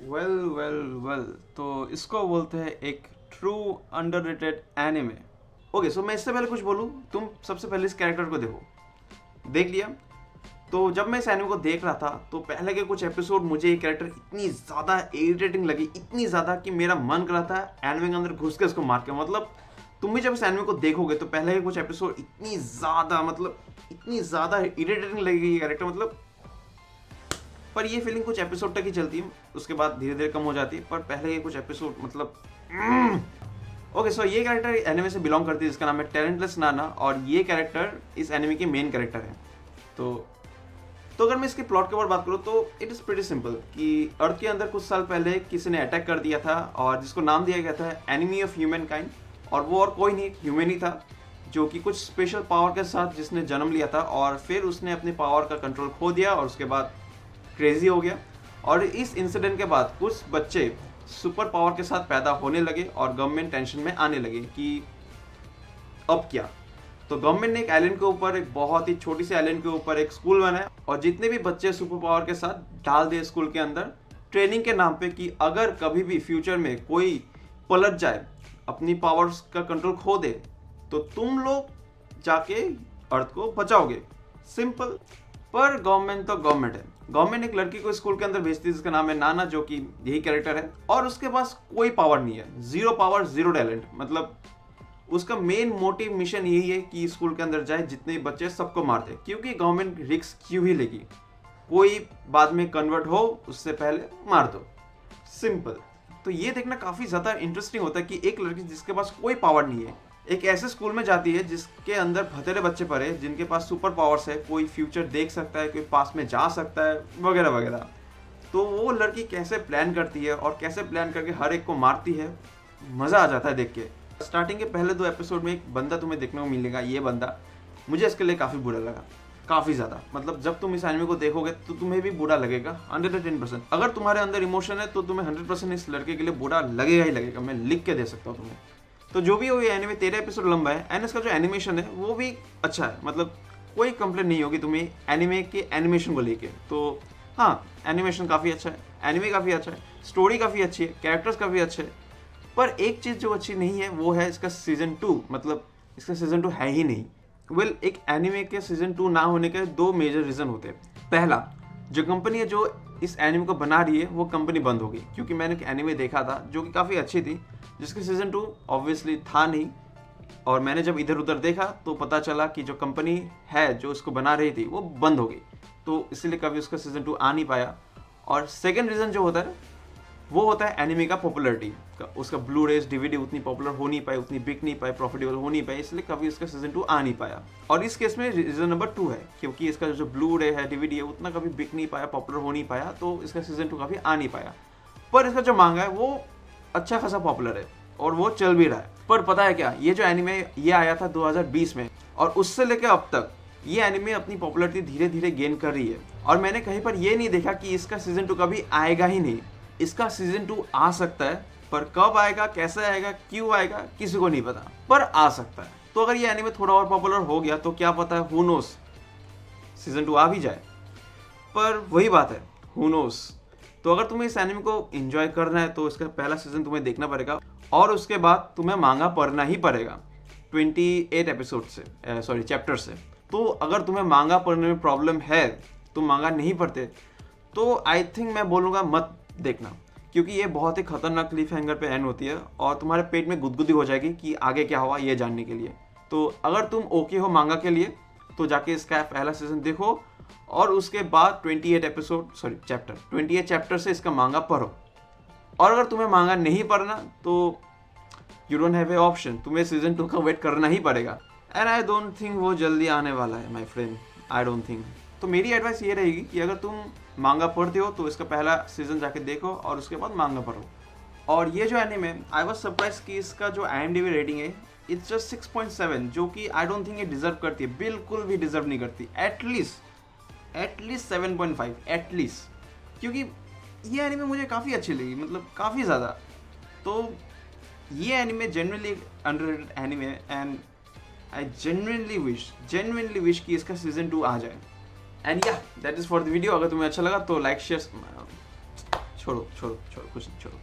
Well तो इसको बोलते हैं एक ट्रू अंडररेटेड एनिमे। ओके, सो मैं इससे पहले कुछ बोलूँ, तुम सबसे पहले इस कैरेक्टर को देखो। देख लिया? तो जब मैं इस एनिमे को देख रहा था तो पहले के कुछ एपिसोड मुझे ये कैरेक्टर इतनी ज़्यादा इरिटेटिंग लगी, इतनी ज़्यादा कि मेरा मन कर रहा था एनिमे के अंदर घुस के इसको मार के। मतलब तुम भी जब इस एनिमे को देखोगे तो पहले के कुछ एपिसोड इतनी ज़्यादा इरिटेटिंग लगेगी ये कैरेक्टर, मतलब। पर ये फीलिंग कुछ एपिसोड तक ही चलती है, उसके बाद धीरे धीरे कम हो जाती है। पर पहले के कुछ एपिसोड मतलब ओके, सो ये कैरेक्टर एनिमे से बिलोंग करती है जिसका नाम है टैलेंटलेस नाना, और ये कैरेक्टर इस एनिमे के मेन कैरेक्टर है। तो अगर मैं इसके प्लॉट के ऊपर बात करूँ तो इट इज़ प्रीटी सिंपल कि अर्थ के अंदर कुछ साल पहले किसी ने अटैक कर दिया था, और जिसको नाम दिया गया था एनिमी ऑफ ह्यूमन काइंड। और वो और कोई नहीं, ह्यूमन ही था, जो कि कुछ स्पेशल पावर के साथ जिसने जन्म लिया था, और फिर उसने अपने पावर का कंट्रोल खो दिया और उसके बाद क्रेजी हो गया। और इस इंसिडेंट के बाद कुछ बच्चे सुपर पावर के साथ पैदा होने लगे और गवर्नमेंट टेंशन में आने लगे कि अब क्या। तो गवर्नमेंट ने एक आइलैंड के ऊपर, एक बहुत ही छोटी सी आइलैंड के ऊपर एक स्कूल बनाया, और जितने भी बच्चे सुपर पावर के साथ डाल दिए स्कूल के अंदर ट्रेनिंग के नाम पे कि अगर कभी भी फ्यूचर में कोई पलट जाए, अपनी पावर्स का कंट्रोल खो दे, तो तुम लोग जाके अर्थ को बचाओगे। सिंपल। पर गवर्नमेंट तो गवर्नमेंट है। गवर्नमेंट एक लड़की को स्कूल के अंदर भेजती है जिसका नाम है नाना, जो कि यही कैरेक्टर है, और उसके पास कोई पावर नहीं है, जीरो पावर जीरो टैलेंट। मतलब उसका मेन मोटिव मिशन यही है कि स्कूल के अंदर जाए, जितने बच्चे सबको मार दे, क्योंकि गवर्नमेंट रिस्क क्यों ही लेगी, कोई बाद में कन्वर्ट हो उससे पहले मार दो। सिंपल। तो ये देखना काफ़ी ज़्यादा इंटरेस्टिंग होता है कि एक लड़की जिसके पास कोई पावर नहीं है एक ऐसे स्कूल में जाती है जिसके अंदर भतेरे बच्चे पढ़े जिनके पास सुपर पावर्स है, कोई फ्यूचर देख सकता है, कोई पास में जा सकता है, वगैरह वगैरह। तो वो लड़की कैसे प्लान करती है और कैसे प्लान करके हर एक को मारती है, मज़ा आ जाता है देख के। स्टार्टिंग के पहले 2 एपिसोड में एक बंदा तुम्हें देखने को मिलेगा, ये बंदा मुझे इसके लिए काफ़ी बुरा लगा, काफ़ी ज़्यादा। मतलब जब तुम इस एनिमे को देखोगे तो तुम्हें भी बुरा लगेगा 110%। अगर तुम्हारे अंदर इमोशन है तो तुम्हें 100% इस लड़के के लिए बुरा लगेगा ही लगेगा, मैं लिख के दे सकता हूँ तुम्हें। तो जो भी हो, ये एनिमे 13 एपिसोड लंबा है, एंड इसका जो एनिमेशन है वो भी अच्छा है। मतलब कोई कंप्लेंट नहीं होगी तुम्हें एनिमे के एनिमेशन को लेके। तो हाँ, एनिमेशन काफ़ी अच्छा है, एनिमे काफ़ी अच्छा है, स्टोरी काफ़ी अच्छी है, कैरेक्टर्स काफ़ी अच्छे हैं। पर एक चीज़ जो अच्छी नहीं है वो है इसका सीजन 2। मतलब इसका सीजन 2 है ही नहीं। एक एनिमे के सीजन 2 ना होने के 2 मेजर रीज़न होते हैं। पहला, जो कंपनी है जो इस एनिमे को बना रही है वो कंपनी बंद हो गई, क्योंकि मैंने एक एनिमे देखा था जो कि काफ़ी अच्छी थी, जिसके सीजन 2 ऑब्वियसली था नहीं। और मैंने जब इधर उधर देखा तो पता चला कि जो कंपनी है जो इसको बना रही थी वो बंद हो गई, तो इसीलिए कभी उसका सीजन 2 आ नहीं पाया। और सेकेंड रीज़न जो होता है वो होता है एनिमे का पॉपुलरिटी का। उसका ब्लू रेज डीवीडी उतनी पॉपुलर हो नहीं पाई, उतनी बिक नहीं पाई, प्रॉफिटेबल हो नहीं पाई, इसलिए कभी इसका सीजन 2 आ नहीं पाया। और इस केस में रीजन नंबर 2 है, क्योंकि इसका जो ब्लू रे है डीवीडी है उतना कभी बिक नहीं पाया, पॉपुलर हो नहीं पाया, तो इसका सीजन 2 कभी आ नहीं पाया। पर इसका जो मांगा है वो अच्छा खासा पॉपुलर है और वो चल भी रहा है। पर पता है क्या, ये जो एनिमे ये आया था 2020 में, और उससे लेकर अब तक ये एनिमे अपनी पॉपुलरिटी धीरे धीरे गेन कर रही है। और मैंने कहीं पर ये नहीं देखा कि इसका सीजन 2 कभी आएगा ही नहीं। इसका सीजन 2 आ सकता है, पर कब आएगा, कैसे आएगा, क्यों आएगा, किसी को नहीं पता, पर आ सकता है। तो अगर ये एनिमे थोड़ा और पॉपुलर हो गया तो क्या पता है, हु नोस, सीजन 2 आ भी जाए। पर वही बात है, हु नोस। तो अगर तुम्हें इस एनिमे को एंजॉय करना है तो इसका पहला सीजन तुम्हें देखना पड़ेगा, और उसके बाद तुम्हें मांगा पढ़ना ही पड़ेगा 28 एपिसोड से, सॉरी चैप्टर से। तो अगर तुम्हें मांगा पढ़ने में प्रॉब्लम है, तुम मांगा नहीं पढ़ते, तो आई थिंक मैं बोलूँगा मत देखना, क्योंकि ये बहुत ही खतरनाक क्लिफ हैंगर पे एंड होती है और तुम्हारे पेट में गुदगुदी हो जाएगी कि आगे क्या हुआ ये जानने के लिए। तो अगर तुम ओके हो मांगा के लिए तो जाके इसका पहला सीजन देखो, और उसके बाद 28 चैप्टर से इसका मांगा पढ़ो। और अगर तुम्हें मांगा नहीं पढ़ना तो you don't have A option, तुम्हें सीजन 2 का वेट करना ही पड़ेगा। एंड आई डोंट थिंक वो जल्दी आने वाला है my friend, I don't think. तो मेरी एडवाइस ये रहेगी कि अगर तुम मांगा पढ़ते हो तो इसका पहला सीजन जाके देखो और उसके बाद मांगा पढ़ो। और ये जो एनीमे, आई वाज सरप्राइज कि इसका जो IMDb रेटिंग है इट्स जस्ट 6.7, जो कि आई डोंट थिंक ये डिजर्व करती है, बिल्कुल भी डिजर्व नहीं करती। एटलीस्ट 7.5 एटलीस्ट, क्योंकि ये एनीमे मुझे काफ़ी अच्छी लगी, मतलब काफ़ी ज़्यादा। तो ये एनीमे जेन्युइनली अंडररेटेड एनीमे है, एंड आई जेन्युइनली विश कि इसका सीजन 2 आ जाए। एंड या that is for the video. अगर तुम्हें अच्छा लगा तो लाइक शेयर छोड़ो छोड़ो छोड़ो, कुछ नहीं, छोड़ो।